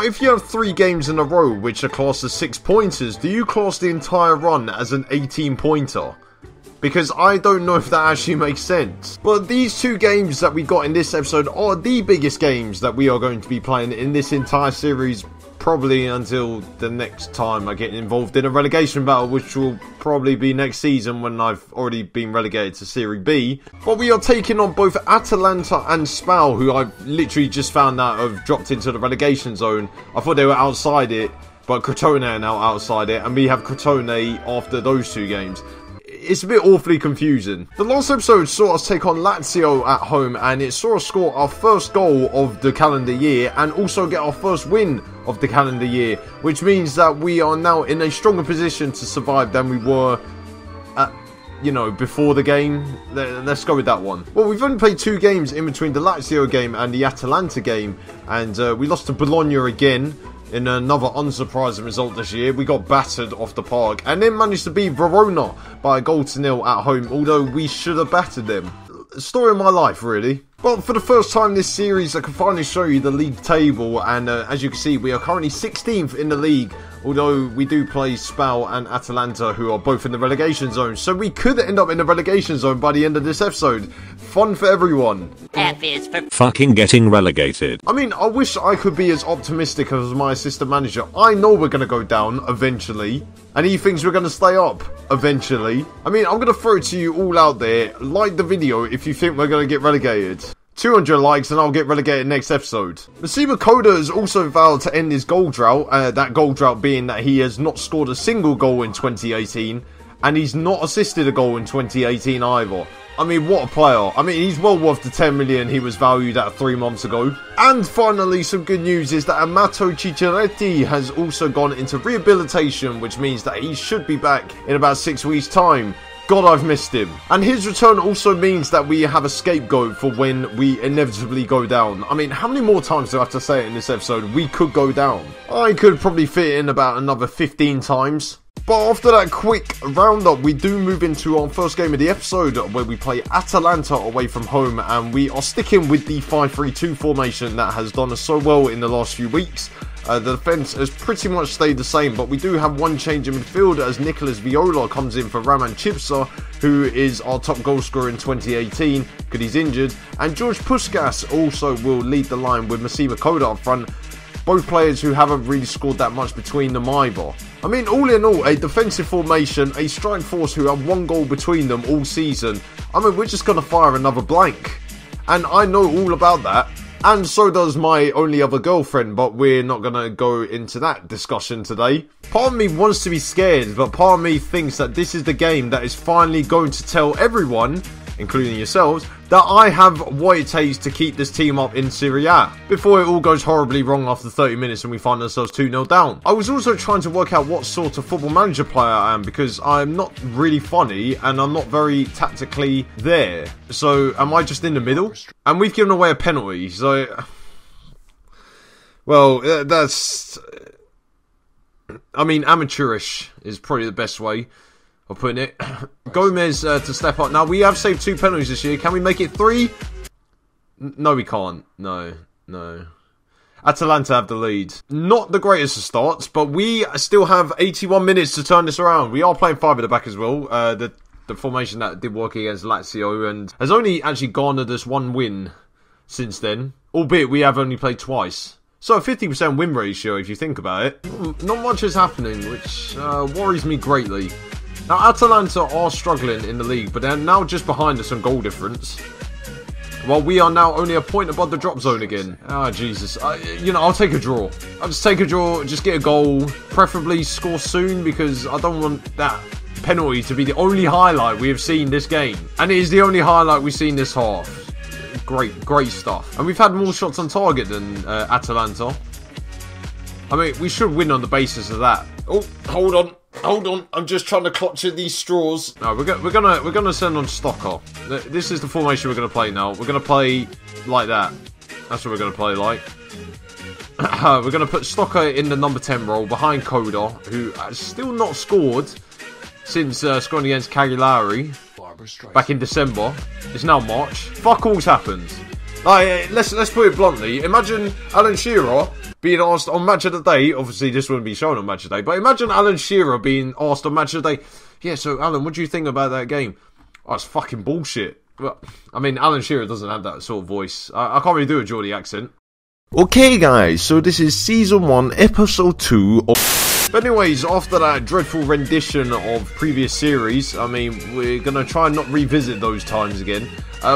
Now, if you have 3 games in a row which are classed as 6 pointers, do you class the entire run as an 18 pointer? Because I don't know if that actually makes sense. But these 2 games that we got in this episode are the biggest games that we are going to be playing in this entire series, probably until the next time I get involved in a relegation battle, which will probably be next season when I've already been relegated to Serie B. But we are taking on both Atalanta and Spal, who I've literally just found out have dropped into the relegation zone. I thought they were outside it, but Crotone are now outside it, and we have Crotone after those 2 games. It's a bit awfully confusing. The last episode saw us take on Lazio at home, and it saw us score our first goal of the calendar year and also get our first win of the calendar year, which means that we are now in a stronger position to survive than we were at, you know, before the game. Let's go with that one. Well, we've only played 2 games in between the Lazio game and the Atalanta game, and we lost to Bologna again. In another unsurprising result this year, we got battered off the park and then managed to beat Verona by 1-0 at home, although we should have battered them. Story of my life, really. But for the first time this series, I can finally show you the league table, and as you can see, we are currently 16th in the league, although we do play Spal and Atalanta, who are both in the relegation zone, so we could end up in the relegation zone by the end of this episode. Fun for everyone. F is for fucking getting relegated. I mean, I wish I could be as optimistic as my assistant manager. I know we're going to go down eventually, and he thinks we're going to stay up eventually. I mean, I'm going to throw it to you all out there. Like the video if you think we're going to get relegated. 200 likes and I'll get relegated next episode. Masima Koda has also vowed to end his goal drought, that goal drought being that he has not scored a single goal in 2018, and he's not assisted a goal in 2018 either. I mean, what a player. I mean, he's well worth the 10 million he was valued at 3 months ago. And finally, some good news is that Amato Cicciaretti has also gone into rehabilitation, which means that he should be back in about 6 weeks' time. God, I've missed him. And his return also means that we have a scapegoat for when we inevitably go down. I mean, how many more times do I have to say it in this episode? We could go down. I could probably fit in about another 15 times. But after that quick roundup, we do move into our first game of the episode, where we play Atalanta away from home, and we are sticking with the 5-3-2 formation that has done us so well in the last few weeks. The defence has pretty much stayed the same, but we do have one change in midfield as Nicolas Viola comes in for Raman Chipsa, who is our top goal scorer in 2018, because he's injured, and George Puskas also will lead the line with Masima Koda up front, both players who haven't really scored that much between them either. I mean, all in all, a defensive formation, a strike force who have 1 goal between them all season. I mean, we're just going to fire another blank, and I know all about that. And so does my only other girlfriend, but we're not going to go into that discussion today. Part of me wants to be scared, but part of me thinks that this is the game that is finally going to tell everyone, including yourselves, that I have what it takes to keep this team up in Serie A, before it all goes horribly wrong after 30 minutes and we find ourselves 2-0 down. I was also trying to work out what sort of football manager player I am, because I'm not really funny and I'm not very tactically there. So am I just in the middle? And we've given away a penalty, so... Well, that's... I mean, amateurish is probably the best way of putting it. Gomez to step up. Now, we have saved 2 penalties this year. Can we make it 3? No, we can't. No. Atalanta have the lead. Not the greatest of starts, but we still have 81 minutes to turn this around. We are playing 5 at the back as well. The formation that did work against Lazio and has only actually garnered us 1 win since then. Albeit we have only played twice. So a 50% win ratio if you think about it. Not much is happening, which worries me greatly. Now, Atalanta are struggling in the league, but they're now just behind us on goal difference. While we are now only a point above the drop zone again. Ah, Jesus. You know, I'll take a draw. I'll just take a draw, just get a goal. Preferably score soon, because I don't want that penalty to be the only highlight we have seen this game. And it is the only highlight we've seen this half. Great stuff. And we've had more shots on target than Atalanta. I mean, we should win on the basis of that. Oh, hold on, I'm just trying to clutch at these straws. No, we're gonna send on Stocker. This is the formation we're gonna play now. We're gonna play like that. That's what we're gonna play like. We're gonna put Stocker in the number 10 role behind Koda, who has still not scored since scoring against Cagliari back in December. It's now March. Fuck all's happened. Like, let's put it bluntly. Imagine Alan Shearer being asked on Match of the Day. Obviously, this wouldn't be shown on Match of the Day, but imagine Alan Shearer being asked on Match of the Day. Yeah, so Alan, what do you think about that game? Oh, it's fucking bullshit. Well, I mean, Alan Shearer doesn't have that sort of voice. I can't really do a Geordie accent. Okay, guys, so this is Season 1, Episode 2 of... But anyways, after that dreadful rendition of previous series, I mean, we're going to try and not revisit those times again.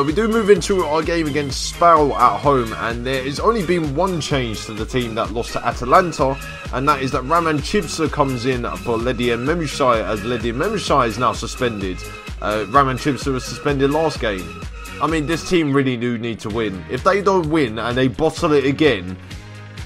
We do move into our game against Spal at home, and there has only been one change to the team that lost to Atalanta, and that is that Raman Chibsa comes in for Ledian Memushai, as Ledian Memushai is now suspended. Raman Chibsa was suspended last game. I mean, this team really do need to win. If they don't win and they bottle it again,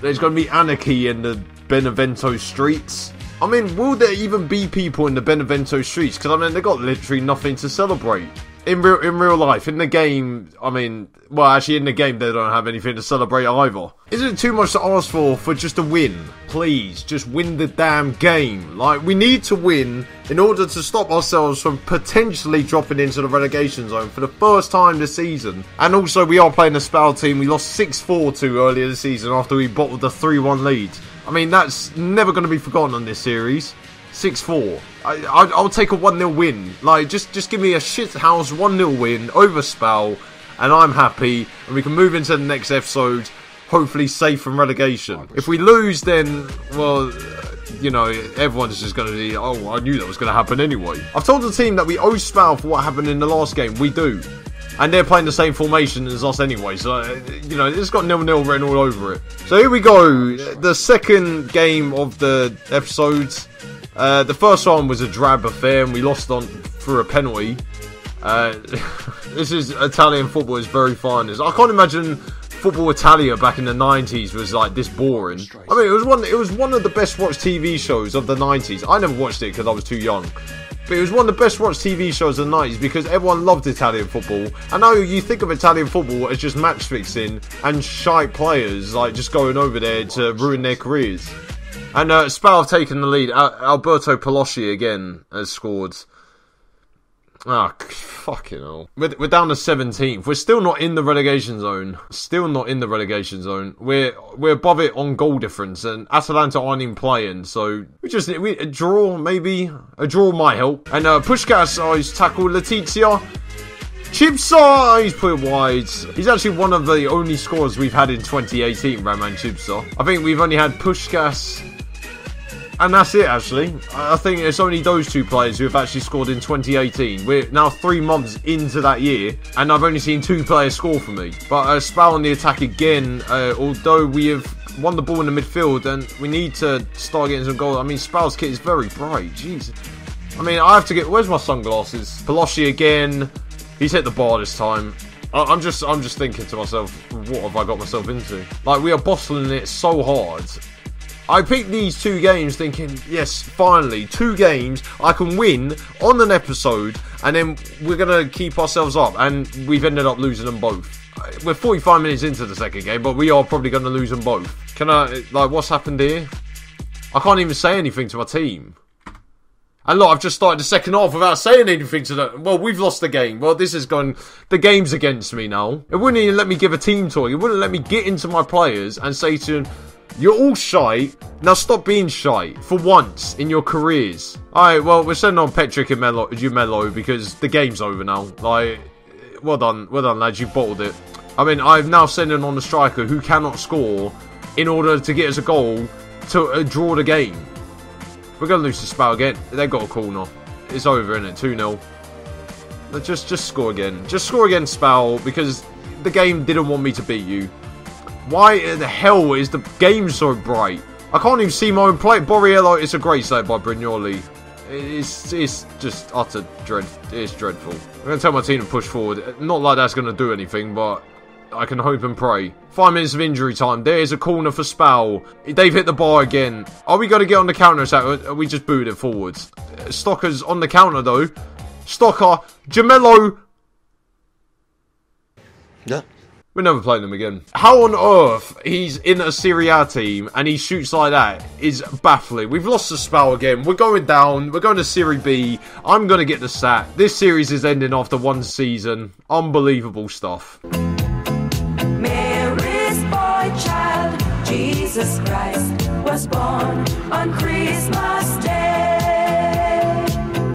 there's going to be anarchy in the Benevento streets. I mean, will there even be people in the Benevento streets? Because, I mean, they got literally nothing to celebrate. In real life, in the game, I mean, well, actually, in the game, they don't have anything to celebrate either. Isn't it too much to ask for just a win? Please, just win the damn game. Like, we need to win in order to stop ourselves from potentially dropping into the relegation zone for the first time this season. And also, we are playing a Spal team we lost 6-4 to earlier this season after we bottled the 3-1 lead. I mean, that's never going to be forgotten on this series. 6-4. I'll take a 1-0 win. Like, just give me a shithouse 1-0 win over Spal, and I'm happy, and we can move into the next episode, hopefully safe from relegation. If we lose, then, well, you know, everyone's just going to be, oh, I knew that was going to happen anyway. I've told the team that we owe Spal for what happened in the last game. We do. And they're playing the same formation as us anyway, so, you know, it's got 0-0 written all over it. So here we go, the second game of the episodes. The first one was a drab affair, and we lost through a penalty. This is Italian football is very fine. I can't imagine Football Italia back in the 90s was like this boring. I mean, it was one of the best watched TV shows of the 90s. I never watched it because I was too young. But it was one of the best watched TV shows of the 90s because everyone loved Italian football. I know you think of Italian football as just match fixing and shy players like just going over there to ruin their careers. And Spal have taken the lead. Alberto Palosci again has scored. Ah, fucking hell. We're down to 17th. We're still not in the relegation zone. Still not in the relegation zone. We're above it on goal difference, and Atalanta aren't even playing. So a draw maybe. A draw might help. And Puskás, he's tackled Letizia. Chibsa, he's put it wide. He's actually one of the only scorers we've had in 2018, Raman Chibsa. I think we've only had Puskás, and that's it, actually. I think it's only those two players who have actually scored in 2018. We're now 3 months into that year, and I've only seen 2 players score for me. But Spal on the attack again, although we have won the ball in the midfield, and we need to start getting some goals. I mean, Spal's kit is very bright. Jeez. I mean, I have to get... Where's my sunglasses? Palosci again. He's hit the bar this time. I'm just thinking to myself, what have I got myself into? Like, we are bottling it so hard. I picked these 2 games thinking, yes, finally, 2 games I can win on an episode, and then we're going to keep ourselves up, and we've ended up losing them both. We're 45 minutes into the second game, but we are probably going to lose them both. What's happened here? I can't even say anything to my team. And look, I've just started the second half without saying anything to them. Well, we've lost the game. Well, this has gone... The game's against me now. It wouldn't even let me give a team talk. It wouldn't let me get into my players and say to them, you're all shy. Now stop being shy for once in your careers. Alright, well, we're sending on Petric and Jumello because the game's over now. Like, well done, lads. You bottled it. I mean, I've now sent on the striker who cannot score in order to get us a goal to draw the game. We're going to lose to Spal again. They've got a corner. It's over, isn't it? 2-0. Just score again. Just score again, Spal, because the game didn't want me to beat you. Why the hell is the game so bright? I can't even see my own play. Borriello, it's a great save by Brignoli. It's just utter dread. It's dreadful. I'm going to tell my team to push forward. Not like that's going to do anything, but I can hope and pray. 5 minutes of injury time. There's a corner for Spal. They've hit the bar again. Are we going to get on the counter attack? We just booted it forwards. Stocker's on the counter though. Stocker. Gemello. Yeah. We're never playing them again. How on earth he's in a Serie A team and he shoots like that is baffling. We've lost to Spal again. We're going down. We're going to Serie B. I'm going to get the sack. This series is ending after 1 season. Unbelievable stuff. Jesus Christ was born on Christmas